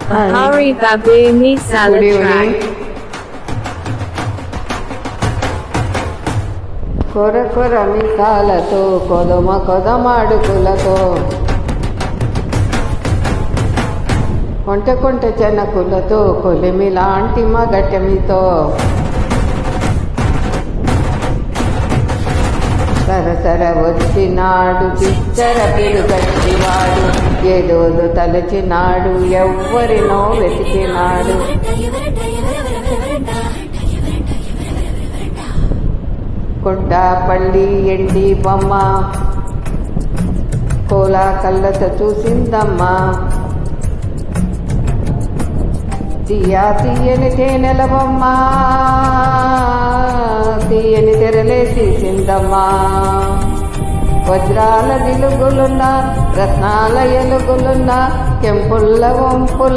Bahari Babuni Salatrack. కొర కొర మిసాలతో కొదమ కొదమాడుకులతో కొంటె కొంటె చెనకులతో కొలిమి లాంటి మగటమితో సరసర వచ్చినాడు చిచ్చర పిరుగట్టివాడు ఏదోదు తలచినాడు ఎవ్వరినో వెతికినాడు కొండపల్లి ఎండి బొమ్మ కోలా కళ్ళతో చూసిందమ్మా తీయా తీయని తేనెల బొమ్మ తీయని తెరలే తీసిందమ్మా వజ్రాల దిలుగులున్న రత్నాల ఎలుగులున్న కెంపుల్ల వంపుల